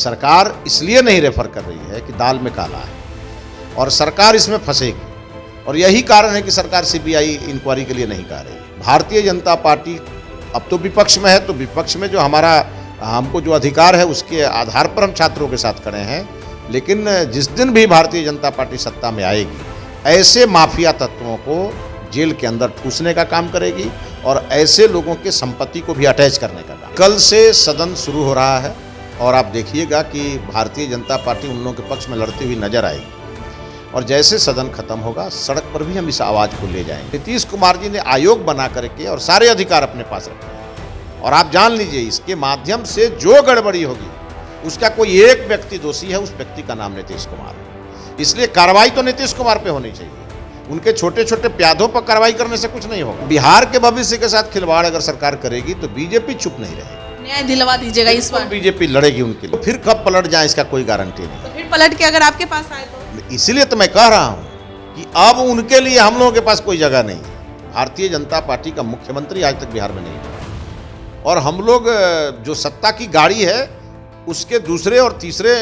सरकार इसलिए नहीं रेफर कर रही है कि दाल में काला है और सरकार इसमें फंसेगी, और यही कारण है कि सरकार सीबीआई इंक्वायरी के लिए नहीं कह रही है। भारतीय जनता पार्टी अब तो विपक्ष में है, तो विपक्ष में जो हमको जो अधिकार है उसके आधार पर हम छात्रों के साथ खड़े हैं, लेकिन जिस दिन भी भारतीय जनता पार्टी सत्ता में आएगी, ऐसे माफिया तत्वों को जेल के अंदर ठूसने का काम करेगी और ऐसे लोगों के संपत्ति को भी अटैच करने का काम। कल से सदन शुरू हो रहा है और आप देखिएगा कि भारतीय जनता पार्टी उन लोगों के पक्ष में लड़ती हुई नजर आएगी, और जैसे सदन खत्म होगा सड़क पर भी हम इस आवाज़ को ले जाएंगे। नीतीश कुमार जी ने आयोग बना करके और सारे अधिकार अपने पास रखे हैं, और आप जान लीजिए इसके माध्यम से जो गड़बड़ी होगी उसका कोई एक व्यक्ति दोषी है, उस व्यक्ति का नाम नीतीश कुमार है। इसलिए कार्रवाई तो नीतीश कुमार पे होनी चाहिए, उनके छोटे छोटे प्यादों पर कार्रवाई करने से कुछ नहीं होगा। बिहार के भविष्य के साथ खिलवाड़ अगर सरकार करेगी तो बीजेपी चुप नहीं रहेगी। न्याय दिलवा दीजिएगा इस बार। बीजेपी लड़ेगी उनके लिए, फिर कब पलट जाए इसका कोई गारंटी नहीं। तो फिर पलट के अगर आपके पास आए तो? इसीलिए तो मैं कह रहा हूं कि अब उनके लिए हम लोगों के पास कोई जगह नहीं है। भारतीय जनता पार्टी का मुख्यमंत्री आज तक बिहार में नहीं है, और हम लोग जो सत्ता की गाड़ी है उसके दूसरे और तीसरे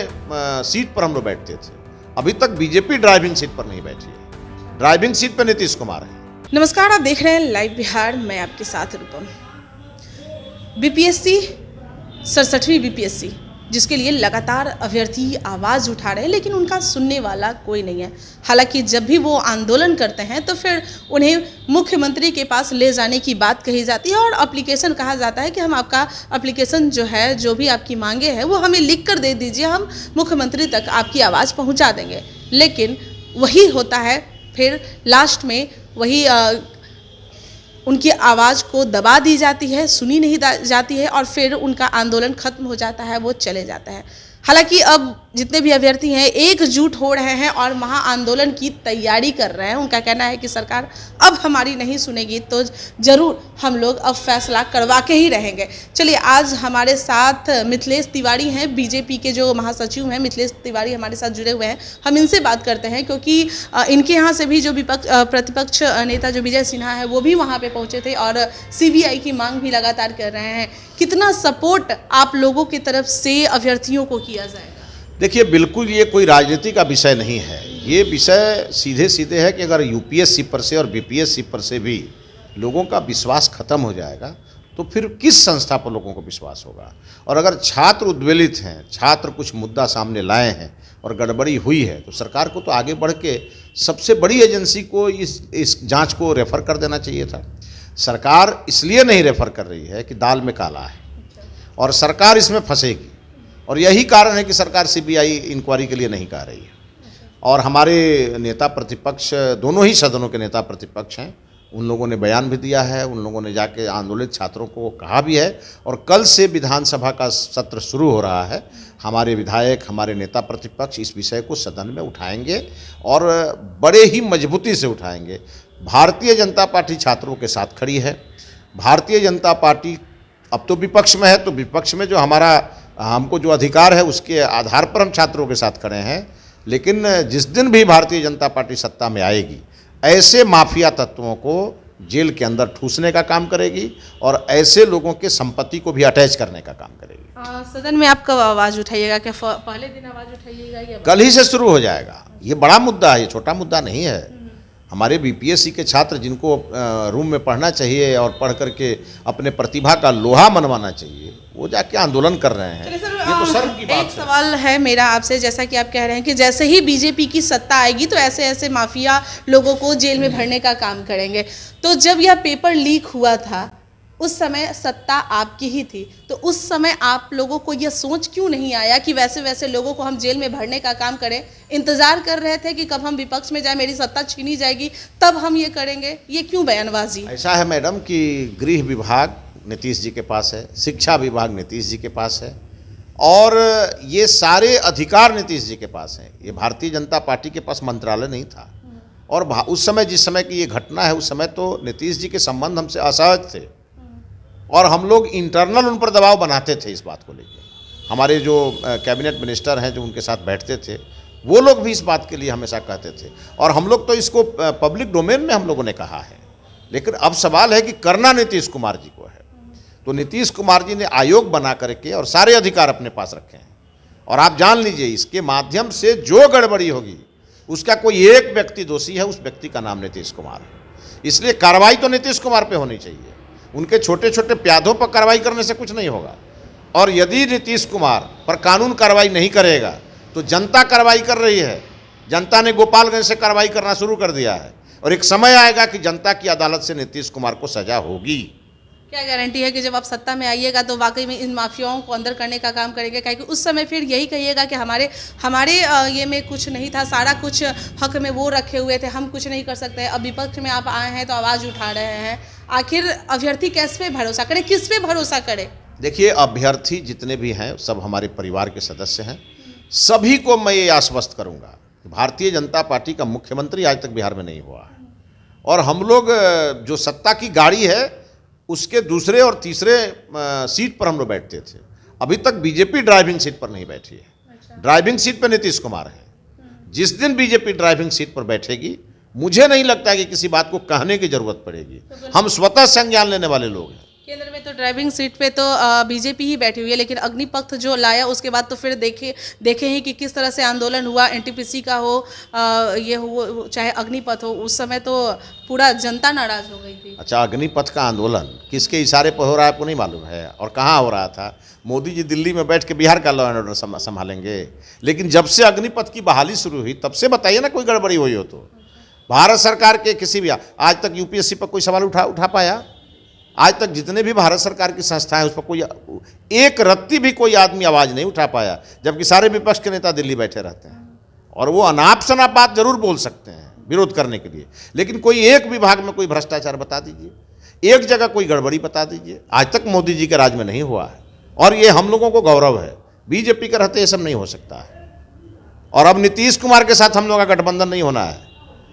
सीट पर हम लोग बैठते थे। अभी तक बीजेपी ड्राइविंग सीट पर नहीं बैठी है, ड्राइविंग सीट पर नीतीश कुमार है। नमस्कार, आप देख रहे हैं लाइव बिहार, मैं आपके साथ रूपम। बीपीएससी 67वीं बीपीएससी जिसके लिए लगातार अभ्यर्थी आवाज़ उठा रहे हैं, लेकिन उनका सुनने वाला कोई नहीं है। हालांकि जब भी वो आंदोलन करते हैं तो फिर उन्हें मुख्यमंत्री के पास ले जाने की बात कही जाती है और एप्लीकेशन कहा जाता है कि हम आपका एप्लीकेशन जो है, जो भी आपकी मांगे हैं वो हमें लिख कर दे दीजिए, हम मुख्यमंत्री तक आपकी आवाज़ पहुँचा देंगे। लेकिन वही होता है, फिर लास्ट में वही उनकी आवाज़ को दबा दी जाती है, सुनी नहीं जाती है, और फिर उनका आंदोलन खत्म हो जाता है, वो चले जाते हैं। हालांकि अब जितने भी अभ्यर्थी हैं एकजुट हो रहे हैं और महा आंदोलन की तैयारी कर रहे हैं। उनका कहना है कि सरकार अब हमारी नहीं सुनेगी तो ज़रूर हम लोग अब फैसला करवा के ही रहेंगे। चलिए, आज हमारे साथ मिथिलेश तिवारी हैं, बीजेपी के जो महासचिव हैं मिथिलेश तिवारी हमारे साथ जुड़े हुए हैं। हम इनसे बात करते हैं क्योंकि इनके यहाँ से भी जो प्रतिपक्ष नेता जो विजय सिन्हा है वो भी वहाँ पर पहुँचे थे और सीबीआई की मांग भी लगातार कर रहे हैं। कितना सपोर्ट आप लोगों की तरफ से अभ्यर्थियों को किया जाएगा? देखिए, बिल्कुल ये कोई राजनीति का विषय नहीं है। ये विषय सीधे सीधे है कि अगर यूपीएससी पर से और बीपीएससी पर से भी लोगों का विश्वास खत्म हो जाएगा तो फिर किस संस्था पर लोगों को विश्वास होगा। और अगर छात्र उद्वेलित हैं, छात्र कुछ मुद्दा सामने लाए हैं और गड़बड़ी हुई है, तो सरकार को तो आगे बढ़ के सबसे बड़ी एजेंसी को इस जाँच को रेफर कर देना चाहिए था। सरकार इसलिए नहीं रेफर कर रही है कि दाल में काला है और सरकार इसमें फंसेगी, और यही कारण है कि सरकार सीबीआई इंक्वायरी के लिए नहीं कह रही है। और हमारे नेता प्रतिपक्ष, दोनों ही सदनों के नेता प्रतिपक्ष हैं, उन लोगों ने बयान भी दिया है, उन लोगों ने जाके आंदोलित छात्रों को कहा भी है, और कल से विधानसभा का सत्र शुरू हो रहा है। हमारे विधायक, हमारे नेता प्रतिपक्ष इस विषय को सदन में उठाएंगे और बड़े ही मजबूती से उठाएंगे। भारतीय जनता पार्टी छात्रों के साथ खड़ी है। भारतीय जनता पार्टी अब तो विपक्ष में है, तो विपक्ष में जो हमको जो अधिकार है उसके आधार पर हम छात्रों के साथ खड़े हैं, लेकिन जिस दिन भी भारतीय जनता पार्टी सत्ता में आएगी, ऐसे माफिया तत्वों को जेल के अंदर ठूसने का काम करेगी और ऐसे लोगों के संपत्ति को भी अटैच करने का काम करेगी। सदन में आप कब आवाज़ उठाइएगा? क्या पहले दिन आवाज़ उठाइएगा या कल ही से शुरू हो जाएगा? ये बड़ा मुद्दा है, ये छोटा मुद्दा नहीं है। हमारे बीपीएससी के छात्र जिनको रूम में पढ़ना चाहिए और पढ़ करके अपने प्रतिभा का लोहा मनवाना चाहिए, वो जाके आंदोलन कर रहे हैं। ये तो शर्म की बात है। एक सवाल है मेरा आपसे, जैसा कि आप कह रहे हैं कि जैसे ही बीजेपी की सत्ता आएगी तो ऐसे ऐसे माफिया लोगों को जेल में भरने का काम करेंगे, तो जब यह पेपर लीक हुआ था उस समय सत्ता आपकी ही थी, तो उस समय आप लोगों को यह सोच क्यों नहीं आया कि वैसे वैसे लोगों को हम जेल में भरने का काम करें? इंतजार कर रहे थे कि कब हम विपक्ष में जाए, मेरी सत्ता छीनी जाएगी तब हम ये करेंगे? ये क्यों बयानबाजी? ऐसा है मैडम कि गृह विभाग नीतीश जी के पास है, शिक्षा विभाग नीतीश जी के पास है, और ये सारे अधिकार नीतीश जी के पास हैं। ये भारतीय जनता पार्टी के पास मंत्रालय नहीं था, और उस समय जिस समय की ये घटना है उस समय तो नीतीश जी के संबंध हमसे असहज थे और हम लोग इंटरनल उन पर दबाव बनाते थे इस बात को लेकर। हमारे जो कैबिनेट मिनिस्टर हैं जो उनके साथ बैठते थे, वो लोग भी इस बात के लिए हमेशा कहते थे, और हम लोग तो इसको पब्लिक डोमेन में हम लोगों ने कहा है। लेकिन अब सवाल है कि करना नीतीश कुमार जी को है, तो नीतीश कुमार जी ने आयोग बना करके और सारे अधिकार अपने पास रखे हैं, और आप जान लीजिए इसके माध्यम से जो गड़बड़ी होगी उसका कोई एक व्यक्ति दोषी है, उस व्यक्ति का नाम नीतीश कुमार है। इसलिए कार्रवाई तो नीतीश कुमार पे होनी चाहिए, उनके छोटे छोटे प्यादों पर कार्रवाई करने से कुछ नहीं होगा। और यदि नीतीश कुमार पर कानून कार्रवाई नहीं करेगा तो जनता कार्रवाई कर रही है। जनता ने गोपालगंज से कार्रवाई करना शुरू कर दिया है और एक समय आएगा कि जनता की अदालत से नीतीश कुमार को सजा होगी। क्या गारंटी है कि जब आप सत्ता में आइएगा तो वाकई में इन माफियाओं को अंदर करने का काम करेंगे? क्योंकि उस समय फिर यही कहिएगा कि हमारे ये में कुछ नहीं था, सारा कुछ हक में वो रखे हुए थे, हम कुछ नहीं कर सकते। अब विपक्ष में आप आए हैं तो आवाज़ उठा रहे हैं। आखिर अभ्यर्थी किस पे भरोसा करे, किस पे भरोसा करे? देखिए, अभ्यर्थी जितने भी हैं सब हमारे परिवार के सदस्य हैं। सभी को मैं ये आश्वस्त करूँगा कि भारतीय जनता पार्टी का मुख्यमंत्री आज तक बिहार में नहीं हुआ है। और हम लोग जो सत्ता की गाड़ी है उसके दूसरे और तीसरे सीट पर हम लोग बैठते थे। अभी तक बीजेपी ड्राइविंग सीट पर नहीं बैठी है। अच्छा। ड्राइविंग सीट पर नीतीश कुमार है। जिस दिन बीजेपी ड्राइविंग सीट पर बैठेगी मुझे नहीं लगता कि किसी बात को कहने की जरूरत पड़ेगी। हम स्वतः संज्ञान लेने वाले लोग हैं। केंद्र में तो ड्राइविंग सीट पे तो बीजेपी ही बैठी हुई है, लेकिन अग्निपथ जो लाया उसके बाद तो फिर देखे ही कि किस तरह से आंदोलन हुआ। एनटीपीसी का हो ये हो चाहे अग्निपथ हो, उस समय तो पूरा जनता नाराज हो गई थी। अच्छा, अग्निपथ का आंदोलन किसके इशारे पर हो रहा है आपको नहीं मालूम है? और कहाँ हो रहा था? मोदी जी दिल्ली में बैठ के बिहार का लॉ एंड ऑर्डर संभालेंगे। लेकिन जब से अग्निपथ की बहाली शुरू हुई तब से बताइए ना कोई गड़बड़ी हुई हो तो। भारत सरकार के किसी भी आज तक यूपीएससी पर कोई सवाल उठा पाया? आज तक जितने भी भारत सरकार की संस्थाएं उस पर कोई एक रत्ती भी कोई आदमी आवाज़ नहीं उठा पाया, जबकि सारे विपक्ष के नेता दिल्ली बैठे रहते हैं। और वो अनाप शनाप बात जरूर बोल सकते हैं विरोध करने के लिए, लेकिन कोई एक विभाग में कोई भ्रष्टाचार बता दीजिए, एक जगह कोई गड़बड़ी बता दीजिए। आज तक मोदी जी के राज में नहीं हुआ है और ये हम लोगों को गौरव है। बीजेपी के रहते ये सब नहीं हो सकता है। और अब नीतीश कुमार के साथ हम लोगों का गठबंधन नहीं होना है।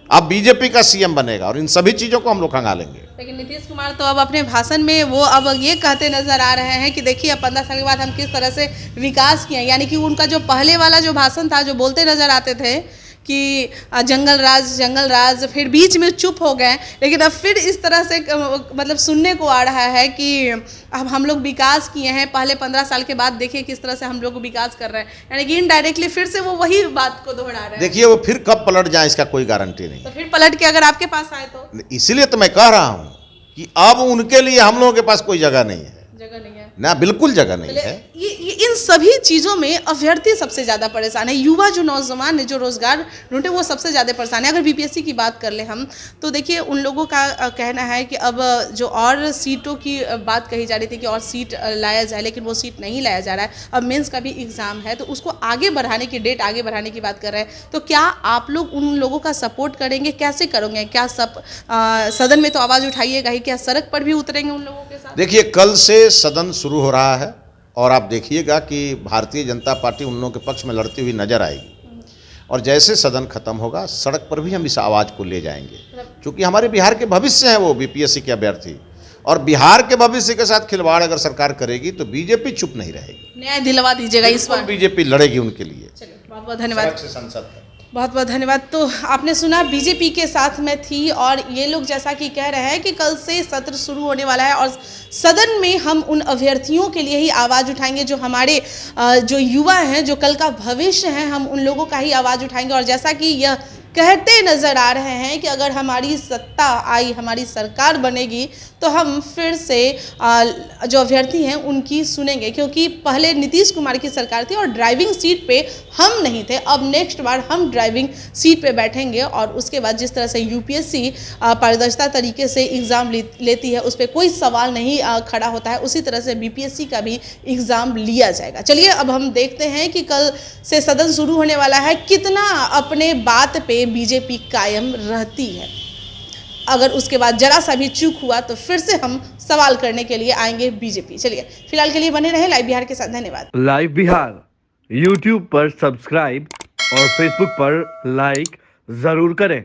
अब बीजेपी का सीएम बनेगा और इन सभी चीज़ों को हम लोग खंगालेंगे। लेकिन नीतीश कुमार तो अब अपने भाषण में वो अब ये कहते नजर आ रहे हैं कि देखिए अब 15 साल के बाद हम किस तरह से विकास किए। यानी कि उनका जो पहले वाला जो भाषण था, जो बोलते नजर आते थे कि जंगल राज, फिर बीच में चुप हो गए, लेकिन अब फिर इस तरह से मतलब सुनने को आ रहा है कि अब हम लोग विकास किए हैं। पहले 15 साल के बाद देखिए किस तरह से हम लोग विकास कर रहे हैं। यानी कि इनडायरेक्टली फिर से वो वही बात को दोहरा रहे हैं। देखिए, वो फिर कब पलट जाए इसका कोई गारंटी नहीं। तो फिर पलट के अगर आपके पास आए तो? इसीलिए तो मैं कह रहा हूँ कि अब उनके लिए हम लोगों के पास कोई जगह नहीं है। जगह नहीं है ना, बिल्कुल जगह नहीं है। ये इन सभी चीज़ों में अभ्यर्थी सबसे ज़्यादा परेशान है। युवा जो नौजवान है, जो रोजगार ढूंढे, वो सबसे ज़्यादा परेशान है। अगर बीपीएससी की बात कर ले हम तो देखिए उन लोगों का कहना है कि अब जो और सीटों की बात कही जा रही थी कि और सीट लाया जाए, लेकिन वो सीट नहीं लाया जा रहा है। अब मेंस का भी एग्ज़ाम है तो उसको आगे बढ़ाने की डेट आगे बढ़ाने की बात कर रहे हैं। तो क्या आप लोग उन लोगों का सपोर्ट करेंगे? कैसे करोगे? क्या सदन में तो आवाज़ उठाइएगा ही, क्या सड़क पर भी उतरेंगे उन लोगों के साथ? देखिए, कल से सदन शुरू हो रहा है और आप देखिएगा कि भारतीय जनता पार्टी उन लोगों के पक्ष में लड़ती हुई नजर आएगी। और जैसे सदन खत्म होगा सड़क पर भी हम इस आवाज़ को ले जाएंगे, क्योंकि हमारे बिहार के भविष्य हैं वो बीपीएससी के अभ्यर्थी। और बिहार के भविष्य के साथ खिलवाड़ अगर सरकार करेगी तो बीजेपी चुप नहीं रहेगी। न्याय दिलवा दीजिएगा इस बार। बीजेपी लड़ेगी उनके लिए। चलिए, बहुत बहुत धन्यवाद। संसद बहुत बहुत धन्यवाद। तो आपने सुना बीजेपी के साथ में थी और ये लोग जैसा कि कह रहे हैं कि कल से सत्र शुरू होने वाला है और सदन में हम उन अभ्यर्थियों के लिए ही आवाज़ उठाएंगे जो हमारे जो युवा हैं, जो कल का भविष्य हैं, हम उन लोगों का ही आवाज़ उठाएंगे। और जैसा कि यह कहते नज़र आ रहे हैं कि अगर हमारी सत्ता आई, हमारी सरकार बनेगी तो हम फिर से जो अभ्यर्थी हैं उनकी सुनेंगे, क्योंकि पहले नीतीश कुमार की सरकार थी और ड्राइविंग सीट पे हम नहीं थे। अब नेक्स्ट बार हम ड्राइविंग सीट पे बैठेंगे और उसके बाद जिस तरह से यूपीएससी पारदर्शिता तरीके से एग्ज़ाम लेती है, उस पर कोई सवाल नहीं खड़ा होता है, उसी तरह से बीपीएससी का भी एग्ज़ाम लिया जाएगा। चलिए, अब हम देखते हैं कि कल से सदन शुरू होने वाला है, कितना अपने बात पे बीजेपी कायम रहती है। अगर उसके बाद जरा सा भी चूक हुआ तो फिर से हम सवाल करने के लिए आएंगे बीजेपी। चलिए, फिलहाल के लिए बने रहे लाइव बिहार के साथ। धन्यवाद। लाइव बिहार यूट्यूब पर सब्सक्राइब और फेसबुक पर लाइक जरूर करें।